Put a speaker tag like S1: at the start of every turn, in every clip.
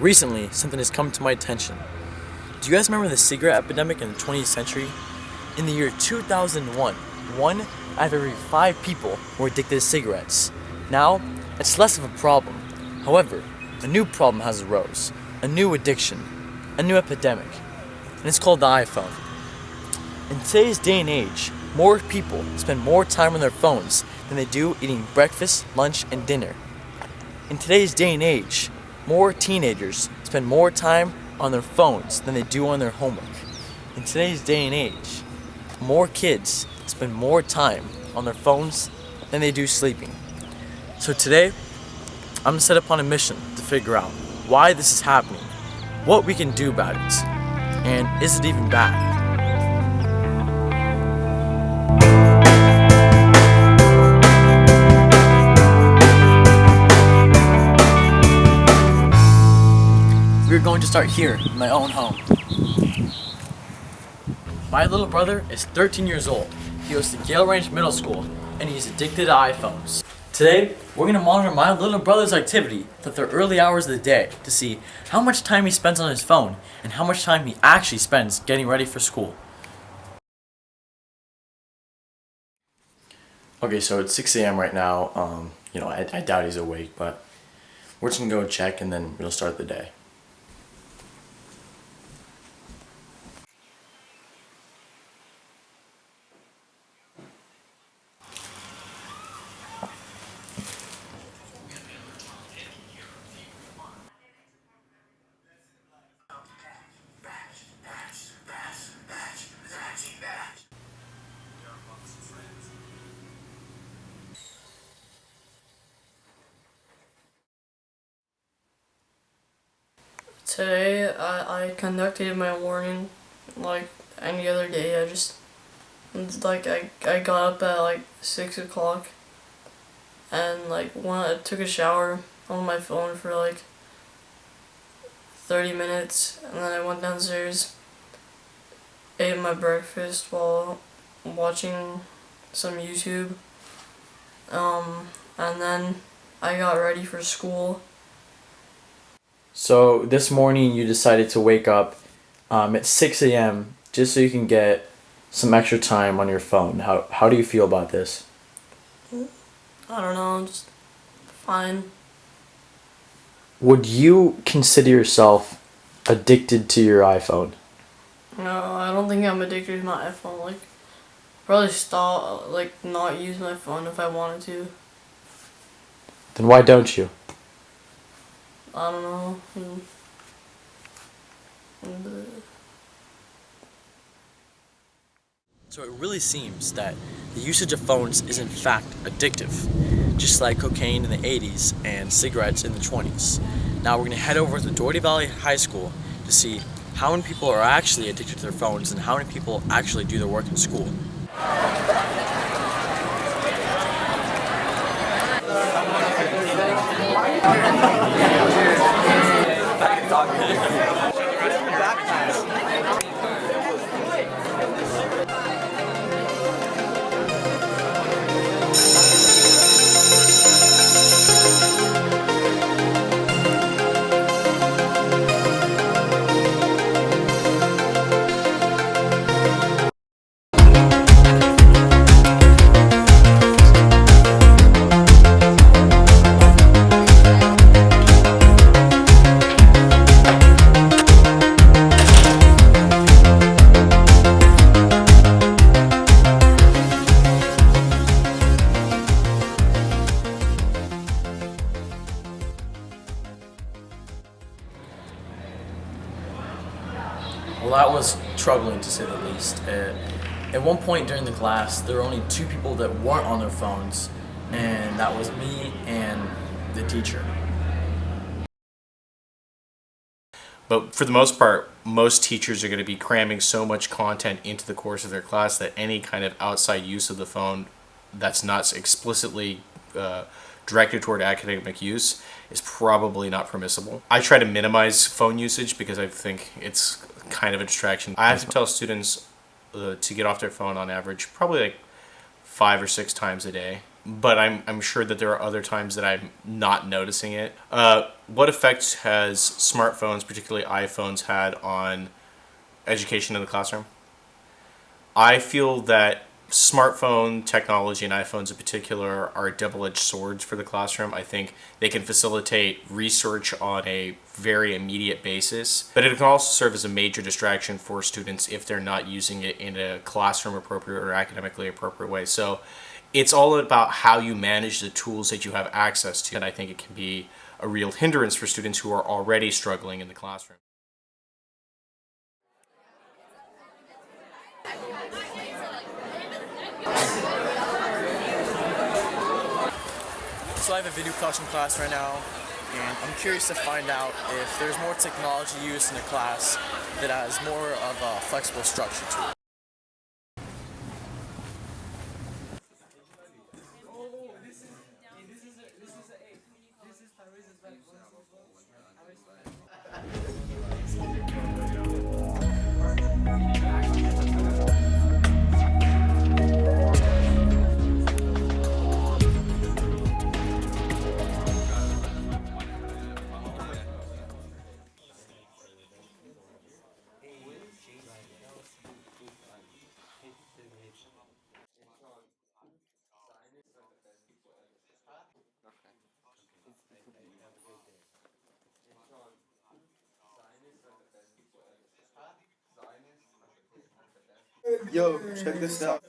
S1: Recently, something has come to my attention. Do you guys remember the cigarette epidemic in the 20th century? In the year 2001, one out of every 5 people were addicted to cigarettes. Now, it's less of a problem. However, a new problem has arose, a new addiction, a new epidemic, and it's called the iPhone. In today's day and age, more people spend more time on their phones than they do eating breakfast, lunch, and dinner. In today's day and age, more teenagers spend more time on their phones than they do on their homework. In today's day and age, more kids spend more time on their phones than they do sleeping. So today, I'm gonna set upon a mission to figure out why this is happening, what we can do about it, and is it even bad? We're going to start here in my own home. My little brother is 13 years old. He goes to Gale Range Middle School and he's addicted to iPhones. Today, we're going to monitor my little brother's activity throughout the early hours of the day to see how much time he spends on his phone and how much time he actually spends getting ready for school. Okay, so it's 6 a.m. right now. I doubt he's awake, but we're just going to go check and then we'll start the day.
S2: Today, I conducted my morning like any other day. I got up at like 6 o'clock and I took a shower on my phone for like 30 minutes and then I went downstairs, ate my breakfast while watching some YouTube, and then I got ready for school.
S1: So this morning you decided to wake up at 6 a.m. just so you can get some extra time on your phone. How do you feel about this?
S2: I don't know, just fine.
S1: Would you consider yourself addicted to your iPhone?
S2: No, I don't think I'm addicted to my iPhone. Probably stop, not use my phone if I wanted to.
S1: Then why don't you?
S2: I don't know.
S1: So it really seems that the usage of phones is in fact addictive, just like cocaine in the 80s and cigarettes in the 20s. Now we're going to head over to Doherty Valley High School to see how many people are actually addicted to their phones and how many people actually do their work in school. Well, that was troubling to say the least. At one point during the class, there were only 2 people that weren't on their phones, and that was me and the teacher.
S3: But for the most part, most teachers are going to be cramming so much content into the course of their class that any kind of outside use of the phone that's not explicitly directed toward academic use is probably not permissible. I try to minimize phone usage because I think it's kind of a distraction. I have to tell students to get off their phone on average probably like 5 or 6 times a day. but I'm sure that there are other times that I'm not noticing it. What effect has smartphones, particularly iPhones, had on education in the classroom? I feel that smartphone technology and iPhones in particular are double-edged swords for the classroom. I think they can facilitate research on a very immediate basis, but it can also serve as a major distraction for students if they're not using it in a classroom appropriate or academically appropriate way. So it's all about how you manage the tools that you have access to, and I think it can be a real hindrance for students who are already struggling in the classroom.
S1: So I have a video production class right now, and I'm curious to find out if there's more technology used in the class that has more of a flexible structure to it.
S4: Yo, check this out.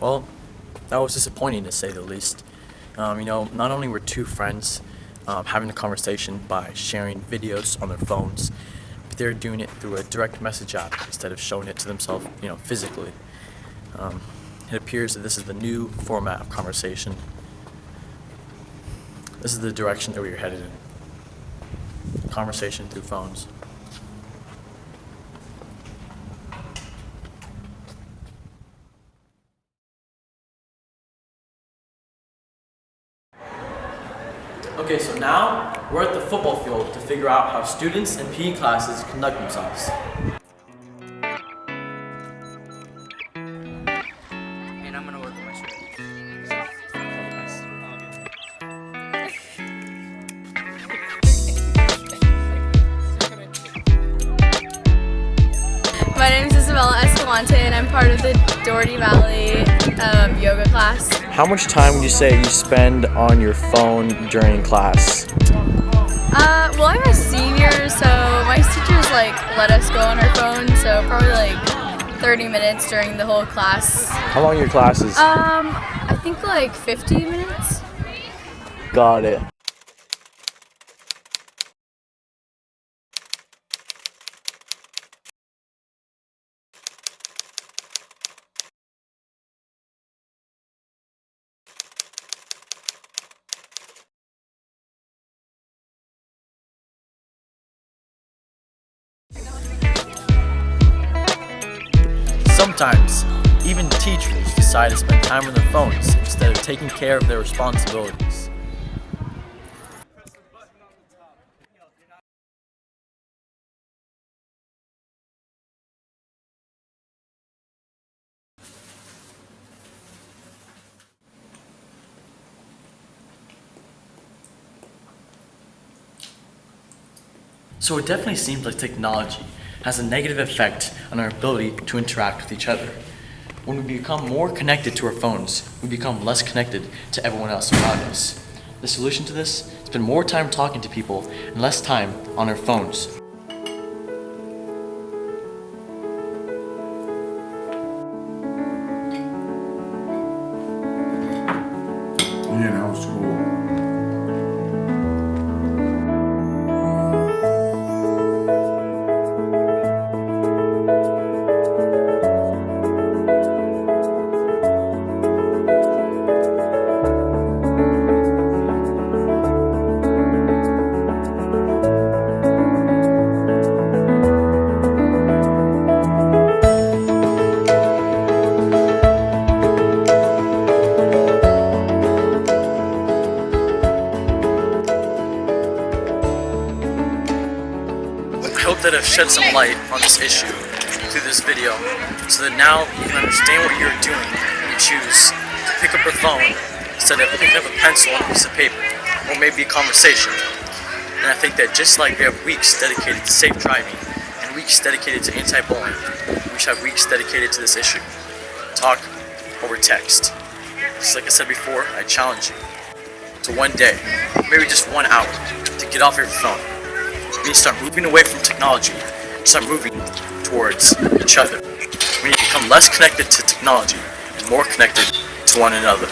S1: Well, that was disappointing to say the least. Not only were two friends having a conversation by sharing videos on their phones, but they're doing it through a direct message app instead of showing it to themselves, physically. It appears that this is the new format of conversation. This is the direction that we're headed in. Conversation through phones. Okay, so now we're at the football field to figure out how students in PE classes conduct themselves.
S5: And I'm gonna work on my shirt.
S6: My name is Isabella Escalante and I'm part of the Doherty Valley yoga class.
S1: How much time would you say you spend on your phone during class?
S6: Well, I'm a senior, so my teachers let us go on our phones, so probably 30 minutes during the whole class.
S1: How long are your classes?
S6: I think 50 minutes.
S1: Got it. Sometimes, even teachers decide to spend time on their phones instead of taking care of their responsibilities. So it definitely seems like technology has a negative effect on our ability to interact with each other. When we become more connected to our phones, we become less connected to everyone else around us. The solution to this is spend more time talking to people and less time on our phones.
S4: Yeah, that was cool.
S1: that I've shed some light on this issue through this video, so that now you can understand what you're doing when you choose to pick up your phone instead of picking up a pencil and a piece of paper, or maybe a conversation. And I think that just like we have weeks dedicated to safe driving and weeks dedicated to anti-bullying, we should have weeks dedicated to this issue. Talk over text. Just like I said before, I challenge you to one day, maybe just 1 hour, to get off your phone. We need to start moving away from technology and start moving towards each other. We need to become less connected to technology and more connected to one another.